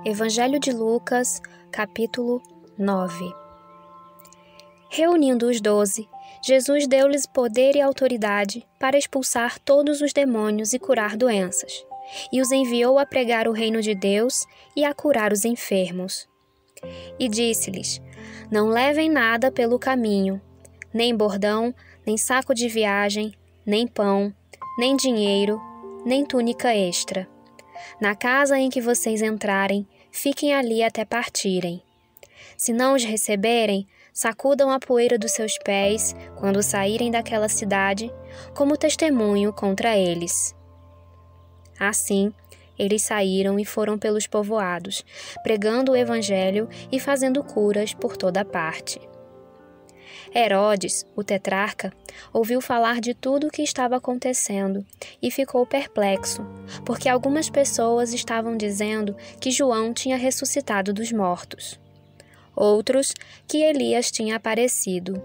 Evangelho de Lucas, capítulo 9. Reunindo os 12, Jesus deu-lhes poder e autoridade para expulsar todos os demônios e curar doenças, e os enviou a pregar o reino de Deus e a curar os enfermos. E disse-lhes: Não levem nada pelo caminho, nem bordão, nem saco de viagem, nem pão, nem dinheiro, nem túnica extra. Na casa em que vocês entrarem, fiquem ali até partirem. Se não os receberem, sacudam a poeira dos seus pés quando saírem daquela cidade, como testemunho contra eles. Assim, eles saíram e foram pelos povoados, pregando o evangelho e fazendo curas por toda parte. Herodes, o tetrarca, ouviu falar de tudo o que estava acontecendo e ficou perplexo, porque algumas pessoas estavam dizendo que João tinha ressuscitado dos mortos. Outros, que Elias tinha aparecido,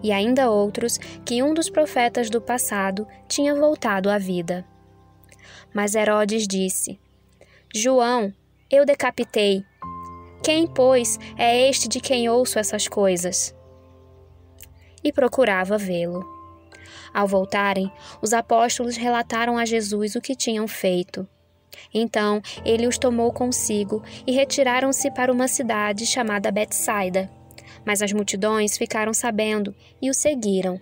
e ainda outros, que um dos profetas do passado tinha voltado à vida. Mas Herodes disse: João, eu decapitei. Quem, pois, é este de quem ouço essas coisas? E procurava vê-lo. Ao voltarem, os apóstolos relataram a Jesus o que tinham feito. Então ele os tomou consigo e retiraram-se para uma cidade chamada Betsaida. Mas as multidões ficaram sabendo e o seguiram.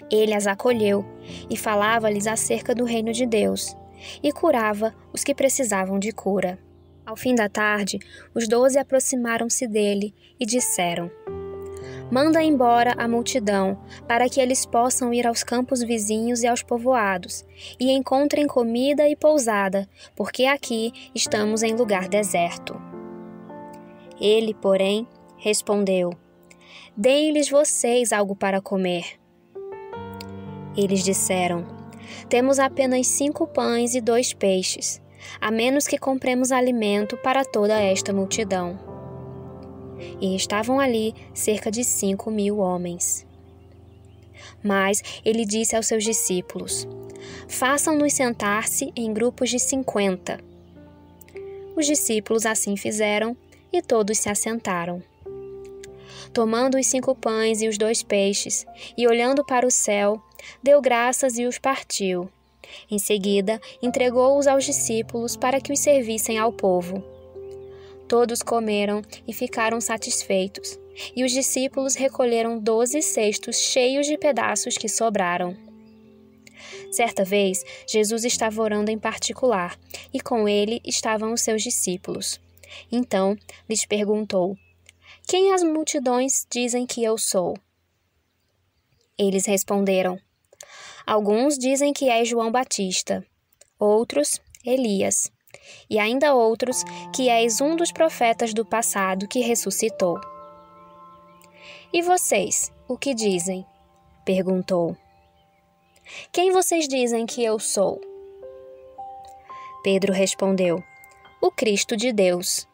Ele as acolheu e falava-lhes acerca do reino de Deus, e curava os que precisavam de cura. Ao fim da tarde, os 12 aproximaram-se dele e disseram: Manda embora a multidão, para que eles possam ir aos campos vizinhos e aos povoados, e encontrem comida e pousada, porque aqui estamos em lugar deserto. Ele, porém, respondeu: Deem-lhes vocês algo para comer. Eles disseram: Temos apenas 5 pães e 2 peixes, a menos que compremos alimento para toda esta multidão. E estavam ali cerca de 5.000 homens. Mas ele disse aos seus discípulos: Façam-nos sentar-se em grupos de 50. Os discípulos assim fizeram, e todos se assentaram. Tomando os 5 pães e os 2 peixes, e olhando para o céu, deu graças e os partiu. Em seguida, entregou-os aos discípulos para que os servissem ao povo. Todos comeram e ficaram satisfeitos, e os discípulos recolheram 12 cestos cheios de pedaços que sobraram. Certa vez, Jesus estava orando em particular, e com ele estavam os seus discípulos. Então, lhes perguntou: Quem as multidões dizem que eu sou? Eles responderam: Alguns dizem que és João Batista, outros, Elias, e ainda outros que és um dos profetas do passado que ressuscitou. E vocês, o que dizem? Perguntou. Quem vocês dizem que eu sou? Pedro respondeu: O Cristo de Deus.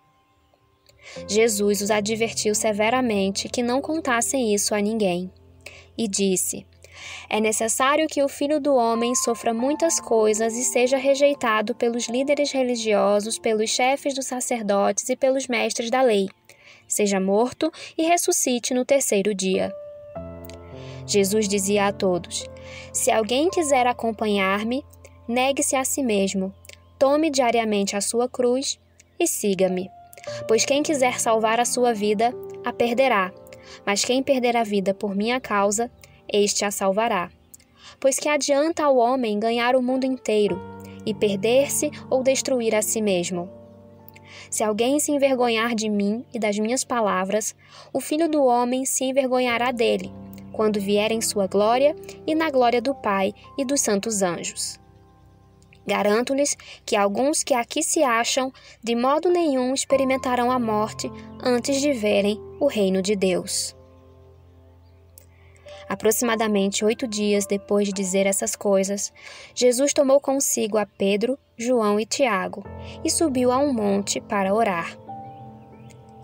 Jesus os advertiu severamente que não contassem isso a ninguém, e disse: É necessário que o Filho do Homem sofra muitas coisas e seja rejeitado pelos líderes religiosos, pelos chefes dos sacerdotes e pelos mestres da lei, seja morto e ressuscite no 3º dia. Jesus dizia a todos: Se alguém quiser acompanhar-me, negue-se a si mesmo, tome diariamente a sua cruz e siga-me. Pois quem quiser salvar a sua vida, a perderá, mas quem perder a vida por minha causa, este a salvará. Pois que adianta ao homem ganhar o mundo inteiro e perder-se ou destruir a si mesmo? Se alguém se envergonhar de mim e das minhas palavras, o Filho do Homem se envergonhará dele, quando vier em sua glória e na glória do Pai e dos santos anjos. Garanto-lhes que alguns que aqui se acham, de modo nenhum experimentarão a morte antes de verem o reino de Deus. Aproximadamente 8 dias depois de dizer essas coisas, Jesus tomou consigo a Pedro, João e Tiago e subiu a um monte para orar.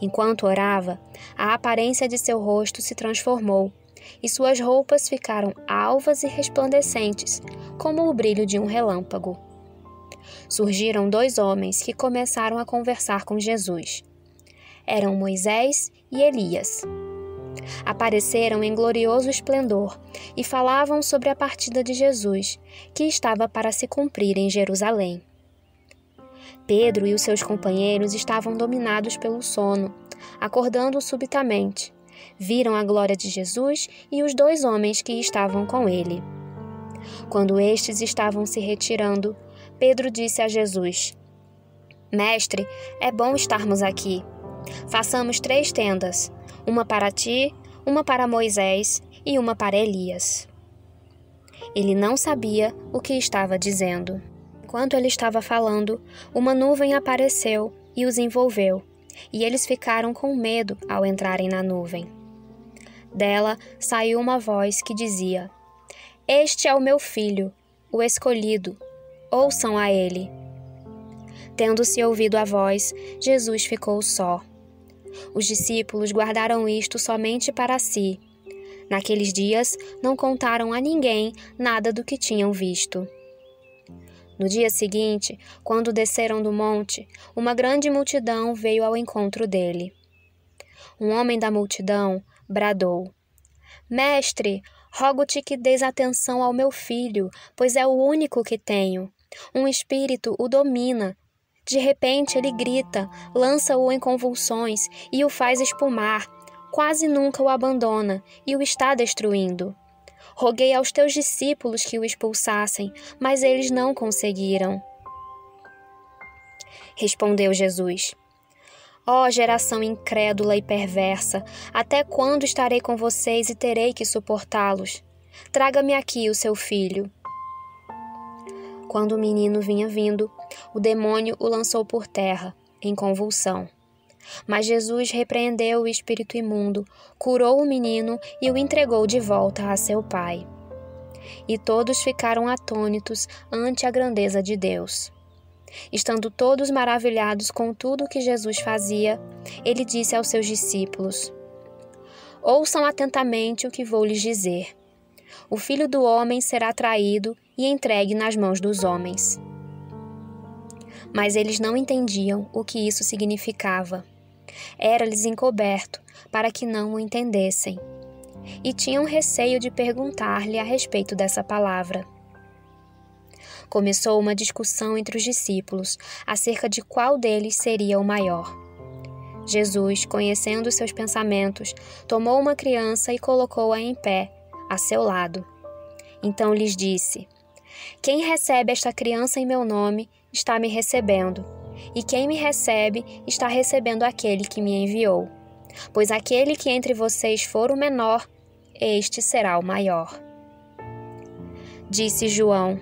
Enquanto orava, a aparência de seu rosto se transformou e suas roupas ficaram alvas e resplandecentes, como o brilho de um relâmpago. surgiram 2 homens que começaram a conversar com Jesus. Eram Moisés e Elias. Apareceram em glorioso esplendor e falavam sobre a partida de Jesus, que estava para se cumprir em Jerusalém. Pedro e os seus companheiros estavam dominados pelo sono, acordando subitamente. Viram a glória de Jesus e os 2 homens que estavam com ele. Quando estes estavam se retirando, Pedro disse a Jesus: Mestre, é bom estarmos aqui. Façamos 3 tendas, uma para ti, uma para Moisés e uma para Elias. Ele não sabia o que estava dizendo. Enquanto ele estava falando, uma nuvem apareceu e os envolveu, e eles ficaram com medo ao entrarem na nuvem. Dela saiu uma voz que dizia: Este é o meu filho, o escolhido, ouçam a ele. Tendo-se ouvido a voz, Jesus ficou só. Os discípulos guardaram isto somente para si. Naqueles dias, não contaram a ninguém nada do que tinham visto. No dia seguinte, quando desceram do monte, uma grande multidão veio ao encontro dele. Um homem da multidão bradou: Mestre, rogo-te que deis atenção ao meu filho, pois é o único que tenho. Um espírito o domina. De repente ele grita, lança-o em convulsões e o faz espumar. Quase nunca o abandona e o está destruindo. Roguei aos teus discípulos que o expulsassem, mas eles não conseguiram. Respondeu Jesus: Ó geração incrédula e perversa, até quando estarei com vocês e terei que suportá-los? Traga-me aqui o seu filho. Quando o menino vinha vindo, o demônio o lançou por terra, em convulsão. Mas Jesus repreendeu o espírito imundo, curou o menino e o entregou de volta a seu pai. E todos ficaram atônitos ante a grandeza de Deus. Estando todos maravilhados com tudo o que Jesus fazia, ele disse aos seus discípulos: Ouçam atentamente o que vou lhes dizer. O Filho do Homem será traído e entregue nas mãos dos homens. Mas eles não entendiam o que isso significava. Era-lhes encoberto, para que não o entendessem. E tinham receio de perguntar-lhe a respeito dessa palavra. Começou uma discussão entre os discípulos acerca de qual deles seria o maior. Jesus, conhecendo os seus pensamentos, tomou uma criança e colocou-a em pé, a seu lado. Então lhes disse: Quem recebe esta criança em meu nome, está me recebendo, e quem me recebe, está recebendo aquele que me enviou. Pois aquele que entre vocês for o menor, este será o maior. Disse João: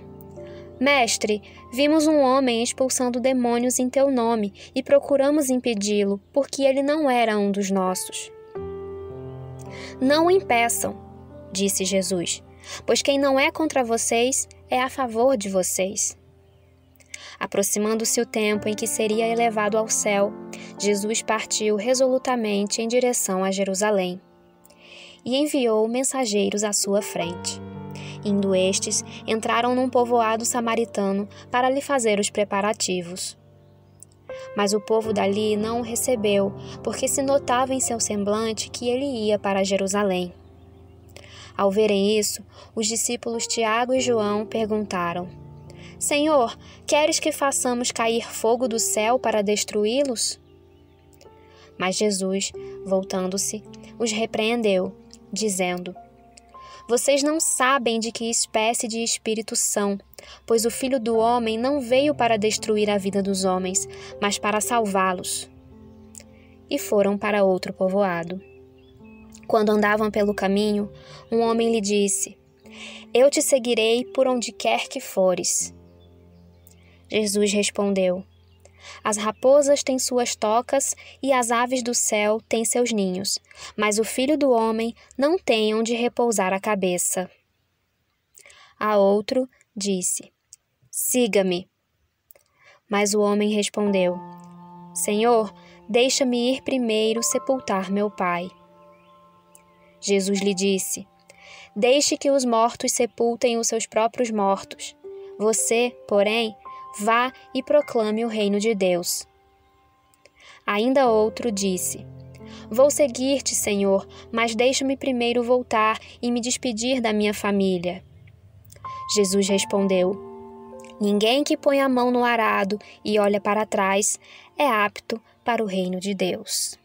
Mestre, vimos um homem expulsando demônios em teu nome e procuramos impedi-lo, porque ele não era um dos nossos. Não o impeçam, disse Jesus, pois quem não é contra vocês é a favor de vocês. Aproximando-se o tempo em que seria elevado ao céu, Jesus partiu resolutamente em direção a Jerusalém e enviou mensageiros à sua frente. Indo estes, entraram num povoado samaritano para lhe fazer os preparativos. Mas o povo dali não o recebeu, porque se notava em seu semblante que ele ia para Jerusalém. Ao verem isso, os discípulos Tiago e João perguntaram: Senhor, queres que façamos cair fogo do céu para destruí-los? Mas Jesus, voltando-se, os repreendeu, dizendo: Vocês não sabem de que espécie de espírito são, pois o Filho do Homem não veio para destruir a vida dos homens, mas para salvá-los. E foram para outro povoado. Quando andavam pelo caminho, um homem lhe disse: Eu te seguirei por onde quer que fores. Jesus respondeu: As raposas têm suas tocas e as aves do céu têm seus ninhos, mas o Filho do Homem não tem onde repousar a cabeça. A outro disse: Siga-me. Mas o homem respondeu: Senhor, deixa-me ir primeiro sepultar meu pai. Jesus lhe disse: Deixe que os mortos sepultem os seus próprios mortos. Você, porém, Vá e proclame o reino de Deus. Ainda outro disse: Vou seguir-te, Senhor, mas deixa-me primeiro voltar e me despedir da minha família. Jesus respondeu: Ninguém que põe a mão no arado e olha para trás é apto para o reino de Deus.